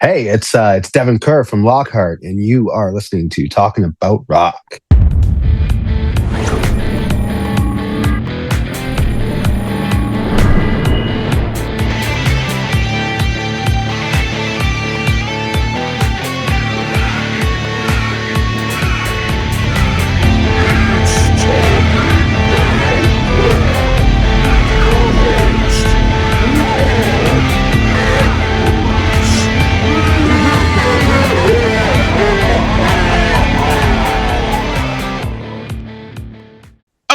Hey, it's Devon Kerr from LockHart, and you are listening to Talking About Rock.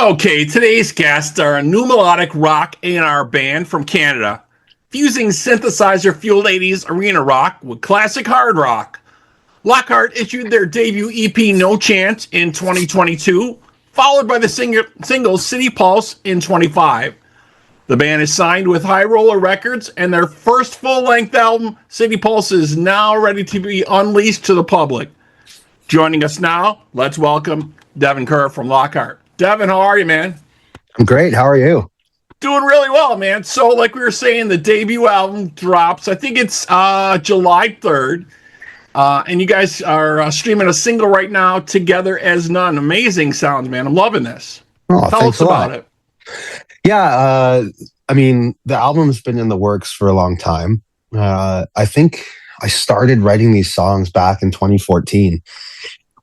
Okay, today's guests are a new melodic rock A&R band from Canada, fusing synthesizer-fueled 80s arena rock with classic hard rock. LockHart issued their debut EP No Chance in 2022, followed by the single City Pulse in 25. The band is signed with High Roller Records, and their first full-length album, City Pulse, is now ready to be unleashed to the public. Joining us now, let's welcome Devon Kerr from LockHart. Devon, how are you, man? I'm great. How are you? Doing really well, man. So, like we were saying, the debut album drops. I think it's July 3rd. And you guys are streaming a single right now, Together as None. Amazing sounds, man. I'm loving this. Oh, Tell us about it. Yeah, I mean, the album's been in the works for a long time. I think I started writing these songs back in 2014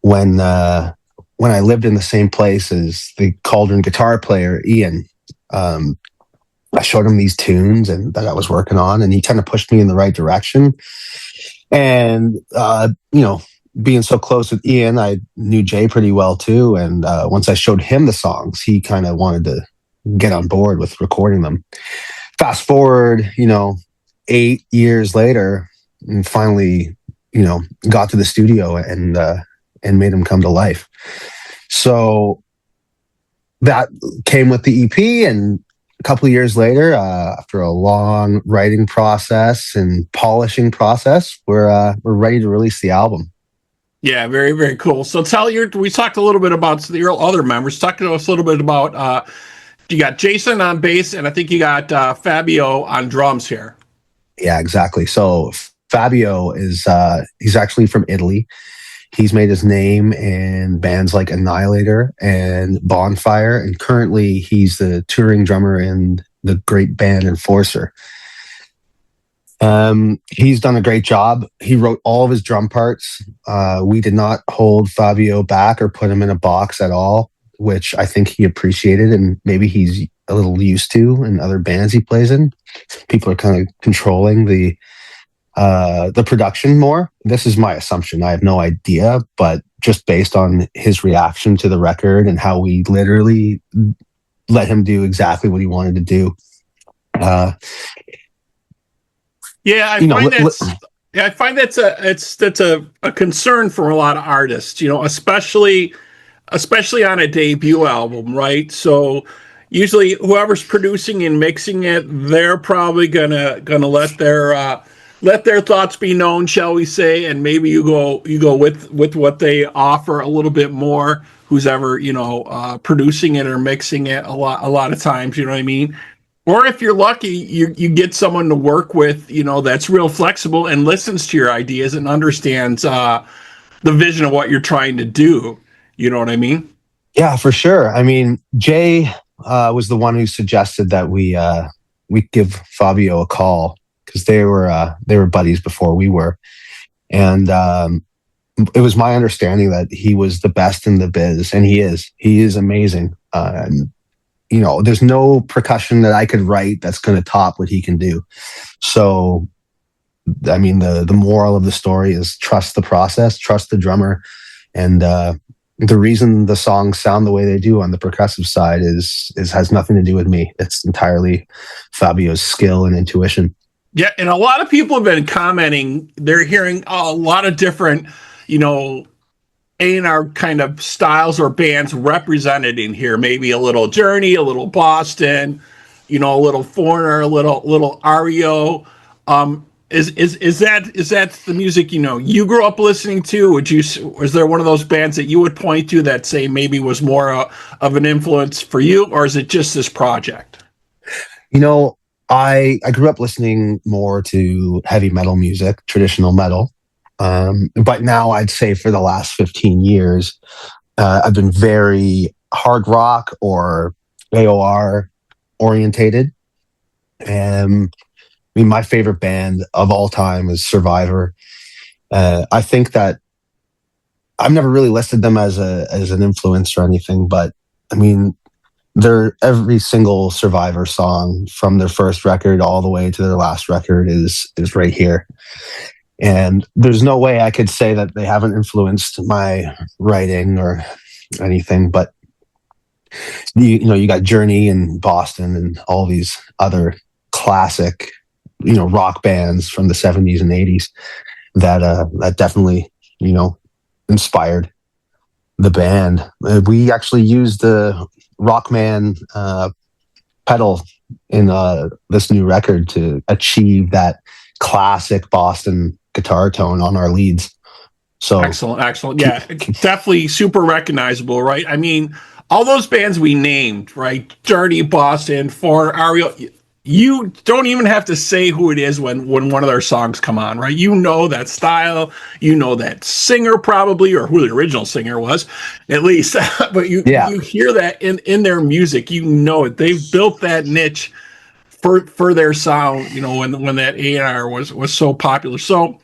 when I lived in the same place as the Cauldron guitar player, Ian. I showed him these tunes and that I was working on, and he kind of pushed me in the right direction. And, being so close with Ian, I knew Jay pretty well too. And once I showed him the songs, he kind of wanted to get on board with recording them. Fast forward, 8 years later, and finally, got to the studio and made them come to life. So that came with the EP, and a couple of years later, after a long writing process and polishing process, we're ready to release the album. Yeah, very, very cool. So we talked a little bit about your other members. Talk to us a little bit about, you got Jason on bass, and I think you got Fabio on drums here. Yeah, exactly. So Fabio he's actually from Italy. He's made his name in bands like Annihilator and Bonfire, and currently he's the touring drummer in the great band Enforcer. He's done a great job. He wrote all of his drum parts. We did not hold Fabio back or put him in a box at all, which I think he appreciated, and maybe he's a little used to in other bands he plays in. People are kind of controlling the production more. This is my assumption. I have no idea, but just based on his reaction to the record and how we literally let him do exactly what he wanted to do. I find that's a concern for a lot of artists, especially on a debut album, right? So usually whoever's producing and mixing it, they're probably gonna let their thoughts be known, shall we say, and maybe you go with what they offer a little bit more. Who's ever producing it or mixing it a lot of times, you know what I mean? Or if you're lucky, you get someone to work with, that's real flexible and listens to your ideas and understands the vision of what you're trying to do. You know what I mean? Yeah, for sure. I mean, Jay was the one who suggested that we give Fabio a call, because they were buddies before we were, and it was my understanding that he was the best in the biz, and he is amazing. And there's no percussion that I could write that's going to top what he can do. So, I mean, the moral of the story is trust the process, trust the drummer, and the reason the songs sound the way they do on the percussive side has nothing to do with me. It's entirely Fabio's skill and intuition. Yeah, and a lot of people have been commenting. They're hearing a lot of different, A&R kind of styles or bands represented in here. Maybe a little Journey, a little Boston, a little Foreigner, a little REO. Is that the music you grew up listening to? Was there one of those bands that you would point to that say maybe was more of an influence for you, or is it just this project? I grew up listening more to heavy metal music, traditional metal. But now I'd say for the last 15 years, I've been very hard rock or AOR orientated. And I mean, my favorite band of all time is Survivor. I think that I've never really listed them as an influence or anything, but I mean, every single Survivor song from their first record all the way to their last record is right here. And there's no way I could say that they haven't influenced my writing or anything. But you got Journey and Boston and all these other classic, rock bands from the 70s and 80s that definitely, inspired the band. We actually used the Rockman pedal in this new record to achieve that classic Boston guitar tone on our leads. So excellent. Yeah, definitely super recognizable, right? I mean, all those bands we named, right? Journey, Boston, For Ariel. You don't even have to say who it is when one of their songs come on, right? You know that style, you know that singer probably, or who the original singer was, at least. But you hear that in their music, you know it. They've built that niche for their sound, when that A&R was so popular. So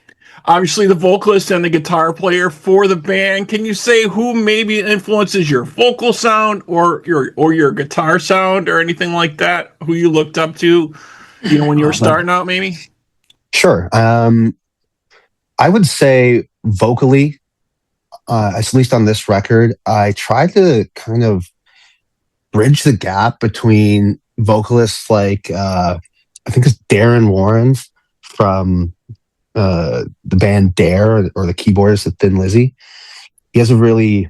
obviously the vocalist and the guitar player for the band. Can you say who maybe influences your vocal sound or your guitar sound or anything like that? Who you looked up to, when you were starting out, maybe? Sure. I would say vocally, at least on this record, I tried to kind of bridge the gap between vocalists like I think it's Darren Warren from the band Dare, or the keyboardist at Thin Lizzy. He has a really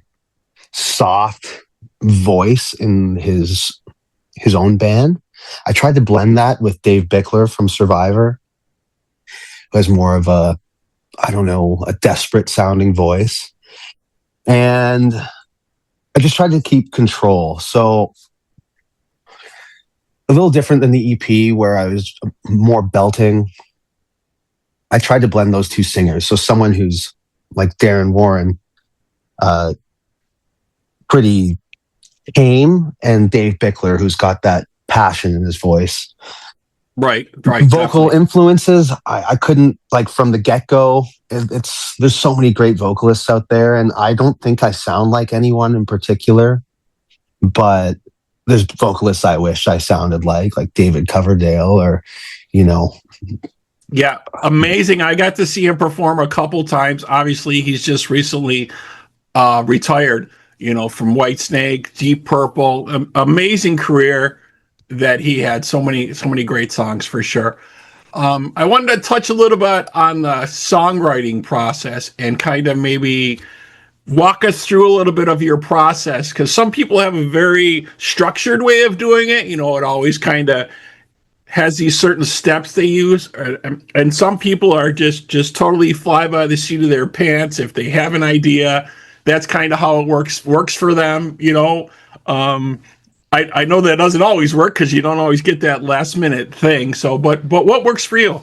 soft voice in his own band. I tried to blend that with Dave Bickler from Survivor, who has more of a desperate sounding voice. And I just tried to keep control. So a little different than the EP where I was more belting. I tried to blend those two singers. So someone who's like Darren Warren, pretty tame, and Dave Bickler, who's got that passion in his voice. Right. Vocal definitely. Influences, I couldn't, like, from the get-go. There's so many great vocalists out there, and I don't think I sound like anyone in particular, but there's vocalists I wish I sounded like David Coverdale, or Yeah, amazing. I got to see him perform a couple times. Obviously, he's just recently retired, from Whitesnake, Deep Purple. Amazing career that he had. So many great songs for sure. I wanted to touch a little bit on the songwriting process and kind of maybe walk us through a little bit of your process, because some people have a very structured way of doing it. It always kind of has these certain steps they use, and some people are just totally fly by the seat of their pants. If they have an idea, that's kind of how it works for them. I know that doesn't always work because you don't always get that last minute thing. So, but what works for you?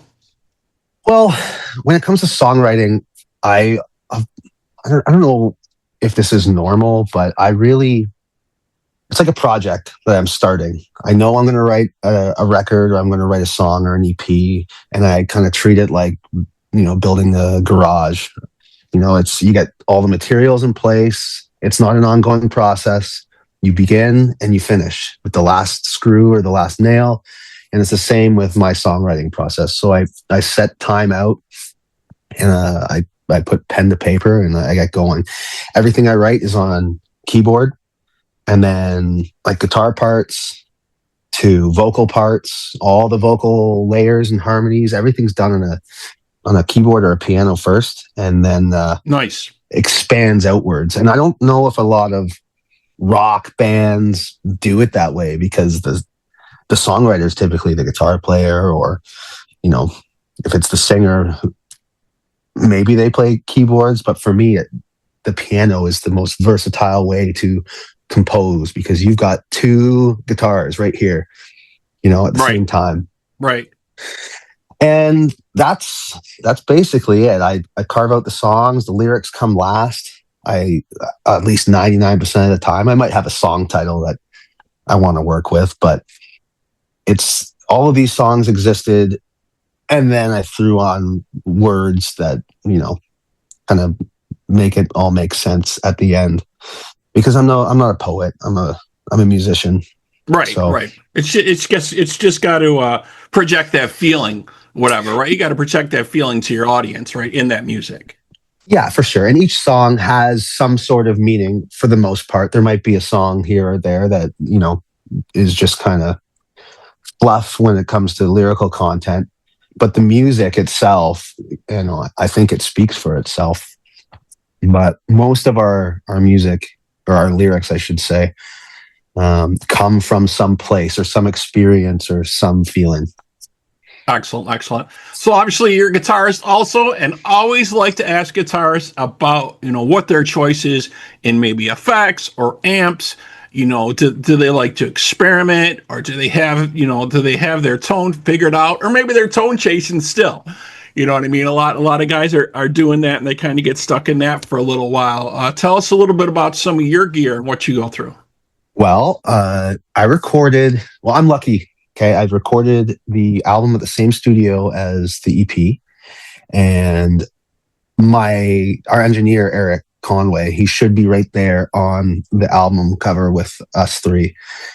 Well, when it comes to songwriting, I don't know if this is normal, but it's like a project that I'm starting. I know I'm going to write a record, or I'm going to write a song or an EP, and I kind of treat it like, building a garage. You get all the materials in place. It's not an ongoing process. You begin and you finish with the last screw or the last nail. And it's the same with my songwriting process. So I set time out, and I put pen to paper, and I get going. Everything I write is on keyboard. And then, like, guitar parts to vocal parts, all the vocal layers and harmonies, everything's done on a keyboard or a piano first, and then nice expands outwards. And I don't know if a lot of rock bands do it that way, because the songwriter is typically the guitar player, or if it's the singer, maybe they play keyboards. But for me, the piano is the most versatile way to compose, because you've got two guitars right here, at the same time. Right. And that's basically it. I carve out the songs, the lyrics come last. I at least 99% of the time I might have a song title that I want to work with, but it's all of these songs existed, and then I threw on words that, kind of make it all make sense at the end, because I'm not a poet. I'm a musician. Right, So, right. It's just got to project that feeling, whatever, right? You got to project that feeling to your audience, right, in that music. yeah, for sure. And each song has some sort of meaning for the most part. There might be a song here or there that, is just kind of fluff when it comes to lyrical content. But the music itself, I think it speaks for itself. But most of our music, or our lyrics, I should say, come from some place or some experience or some feeling. Excellent, excellent. So obviously you're a guitarist also, and always like to ask guitarists about, what their choice is in maybe effects or amps. Do they like to experiment, or do they have their tone figured out, or maybe they're tone chasing still? You know what I mean? A lot of guys are doing that, and they kind of get stuck in that for a little while. Tell us a little bit about some of your gear and what you go through. Well, I'm lucky. Okay. I've recorded the album at the same studio as the EP, and our engineer, Eric Conway, he should be right there on the album cover with us three,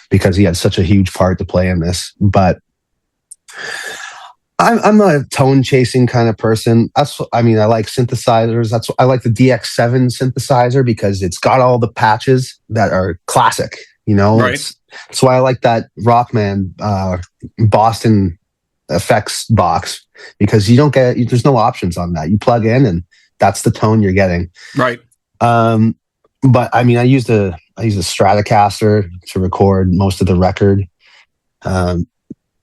because he had such a huge part to play in this. But I'm a tone chasing kind of person. I like synthesizers. I like the DX7 synthesizer because it's got all the patches that are classic. Right. That's why I like that Rockman Boston effects box, because there's no options on that. You plug in and that's the tone you're getting. Right. But I used a Stratocaster to record most of the record.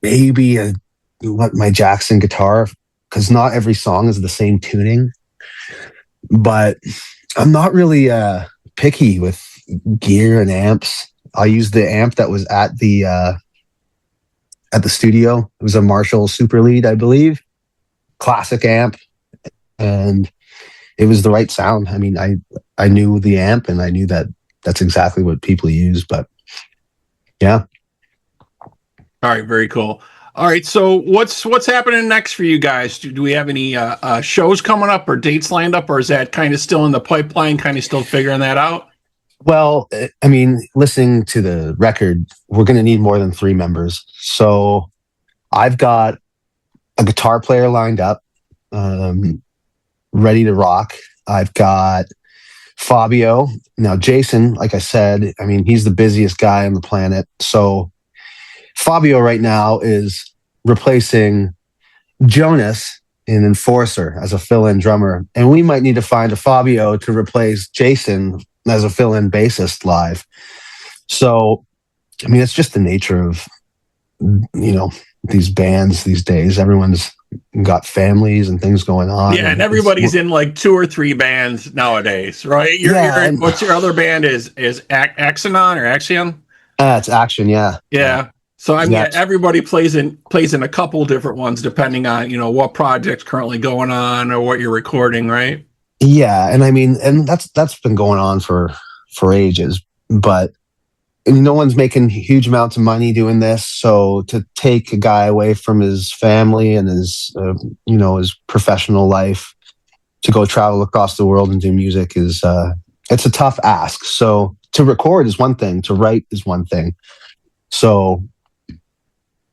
Maybe my Jackson guitar, because not every song is the same tuning. But I'm not really picky with gear and amps. I used the amp that was at the studio. It was a Marshall Super Lead, I believe. Classic amp. And it was the right sound. I knew the amp, and I knew that that's exactly what people use. But yeah. All right, very cool. All right, so what's happening next for you guys? Do we have any shows coming up or dates lined up, or is that kind of still in the pipeline, kind of still figuring that out? Well, listening to the record, we're going to need more than 3 members. So I've got a guitar player lined up, ready to rock. I've got Fabio. Now, Jason, like I said, he's the busiest guy on the planet. So Fabio right now is replacing Jonas in Enforcer as a fill-in drummer. And we might need to find a Fabio to replace Jason as a fill-in bassist live. So, it's just the nature of, these bands these days. Everyone's got families and things going on. Yeah, and everybody's in like 2 or 3 bands nowadays, right? What's your other band? Is Axonon or Axion? It's Action, yeah. Yeah. So everybody plays in a couple different ones depending on what project's currently going on or what you're recording, right? Yeah, and that's been going on for ages, but no one's making huge amounts of money doing this. So to take a guy away from his family and his his professional life to go travel across the world and do music is it's a tough ask. So to record is one thing, to write is one thing. So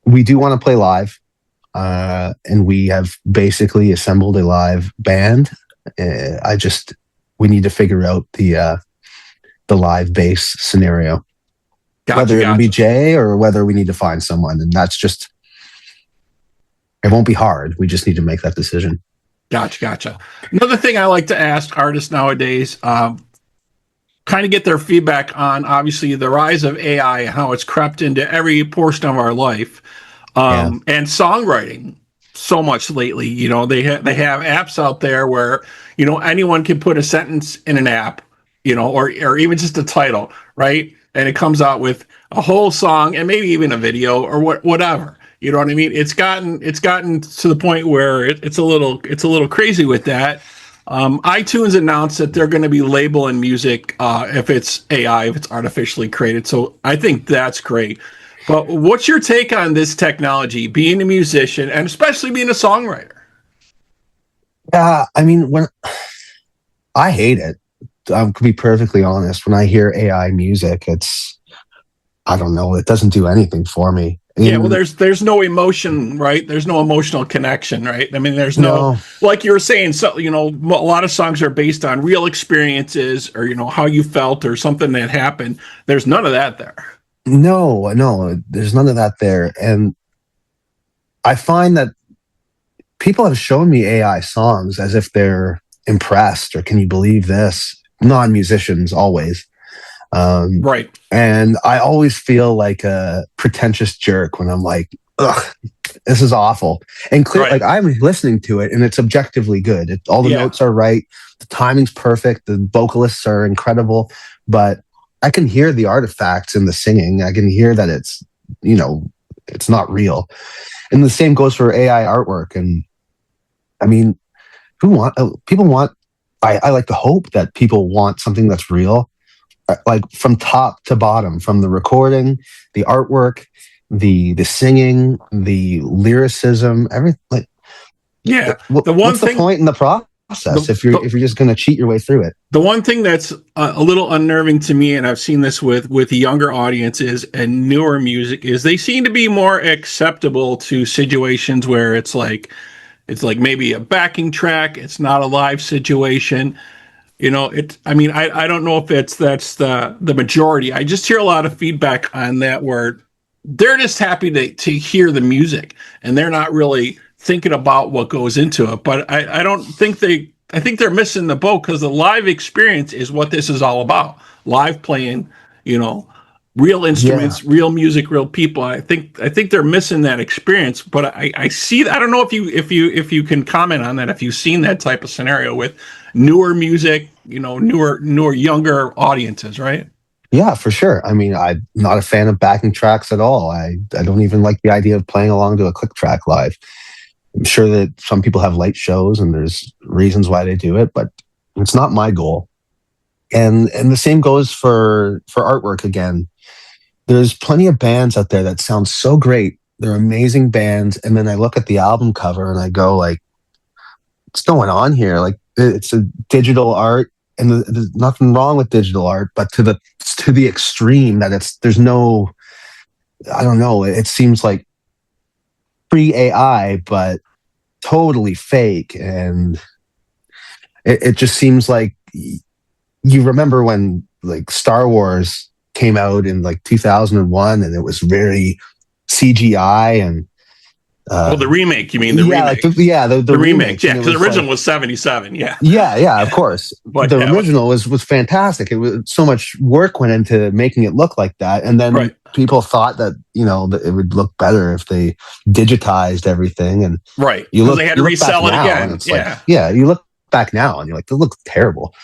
we do want to play live, and we have basically assembled a live band. We need to figure out the live bass scenario, whether it'll be Jay or whether we need to find someone, and it won't be hard. We just need to make that decision. Gotcha. Another thing I like to ask artists nowadays, kind of get their feedback on, obviously, the rise of AI and how it's crept into every portion of our life, and songwriting so much lately. They have apps out there where anyone can put a sentence in an app, or even just a title, right? And it comes out with a whole song and maybe even a video or whatever. You know what I mean? It's gotten to the point where it's a little crazy with that. iTunes announced that they're going to be labeling music if it's AI, if it's artificially created. So I think that's great. But what's your take on this technology, being a musician and especially being a songwriter? Yeah, I mean, when I hate it, to be perfectly honest, when I hear AI music, I don't know, it doesn't do anything for me. Yeah, well, there's no emotion, right? There's no emotional connection, right? I mean, there's no, No, like you were saying, so a lot of songs are based on real experiences or how you felt or something that happened. There's none of that there. no, there's none of that there. And I find that people have shown me AI songs as if they're impressed or can you believe this? Non-musicians always. Right. And I always feel like a pretentious jerk when I'm like, ugh, this is awful. And clear, Right. like I'm listening to it and it's objectively good. All the Yeah. notes are right. The timing's perfect. The vocalists are incredible, but I can hear the artifacts in the singing. I can hear that it's not real. And the same goes for AI artwork. And I mean, people want, I like to hope that people want something that's real, like from top to bottom, from the recording, the artwork, the singing, the lyricism, everything. Like, Yeah. what's the point in the process if you're just going to cheat your way through it? The one thing that's a little unnerving to me, and I've seen this with younger audiences and newer music, is they seem to be more acceptable to situations where it's like maybe a backing track, it's not a live situation. I mean, I don't know if that's the majority. I just hear a lot of feedback on that where they're just happy to hear the music and they're not really thinking about what goes into it. But I don't think I think they're missing the boat because the live experience is what this is all about. Live playing, real Yeah. instruments, real music, real people. I think they're missing that experience. But I see. I don't know if you can comment on that. If you've seen that type of scenario with newer music, newer younger audiences, right? Yeah, for sure. I mean, I'm not a fan of backing tracks at all. I don't even like the idea of playing along to a click track live. I'm sure that some people have light shows and there's reasons why they do it, but it's not my goal. And the same goes for artwork again. There's plenty of bands out there that sound so great. They're amazing bands. And then I look at the album cover and I go like, what's going on here? Like it's a digital art and there's nothing wrong with digital art, but to the extreme that there's no, I don't know. It seems like pre-AI, but totally fake. And it just seems like you remember when like Star Wars came out in like 2001 and it was very CGI and The remake, you mean the remake? The remake, yeah, because the original like, was 77, yeah. Yeah, of course. But the original was fantastic. It was so much work went into making it look like that, and then people thought that that it would look better if they digitized everything. And right, because they had to resell it again. And it's you look back now and you're like, this looks terrible.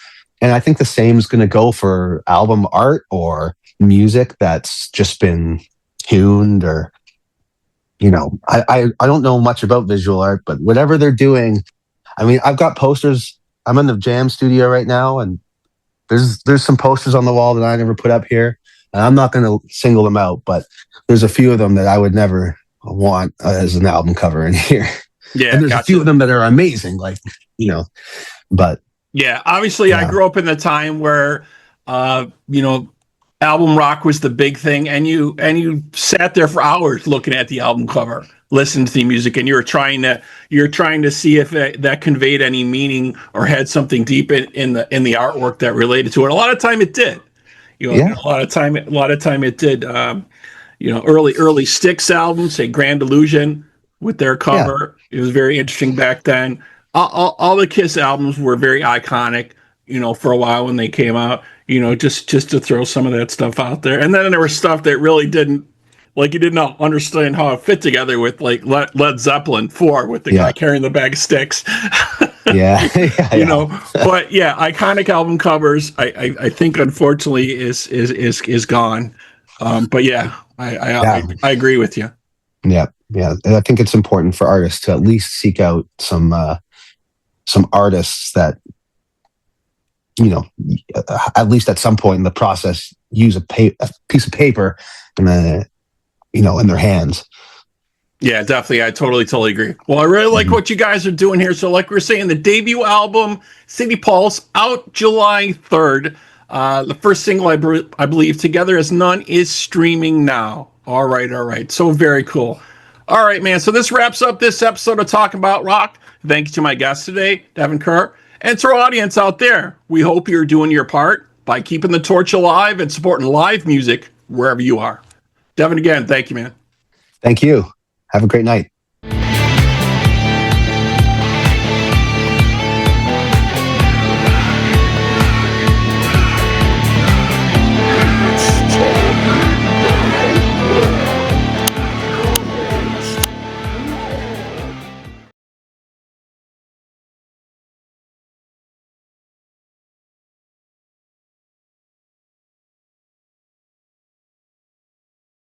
And I think the same is going to go for album art or music that's just been tuned or. I don't know much about visual art, but whatever they're doing, I mean, I've got posters. I'm in the jam studio right now, and there's some posters on the wall that I never put up here. And I'm not going to single them out, but there's a few of them that I would never want as an album cover in here. Yeah, and there's a few of them that are amazing, but yeah, obviously, I grew up in the time where, album rock was the big thing, and you sat there for hours looking at the album cover, listening to the music, and you're trying to see if that conveyed any meaning or had something deep in the artwork that related to it. A lot of time it did. A lot of time it did. Early Styx albums, say Grand Illusion with their cover, it was very interesting back then. All the Kiss albums were very iconic. For a while when they came out, just to throw some of that stuff out there. And then there was stuff that really didn't, like you didn't understand how it fit together with like Led Zeppelin 4 with the guy carrying the bag of sticks. Yeah. But yeah, iconic album covers, I think unfortunately is gone. But yeah, I agree with you. Yeah, yeah. And I think it's important for artists to at least seek out some artists that, you know, at least at some point in the process, use a piece of paper and in their hands. Yeah, definitely. I totally agree. Well, I really like what you guys are doing here. So, like we are saying, the debut album, City Pulse, out July 3rd. The first single, I believe, Together as None, is streaming now. All right. So very cool. All right, man. So this wraps up this episode of Talk About Rock. Thank you to my guest today, Devon Kerr, and to our audience out there. We hope you're doing your part by keeping the torch alive and supporting live music wherever you are. Devon, again, thank you, man. Thank you. Have a great night.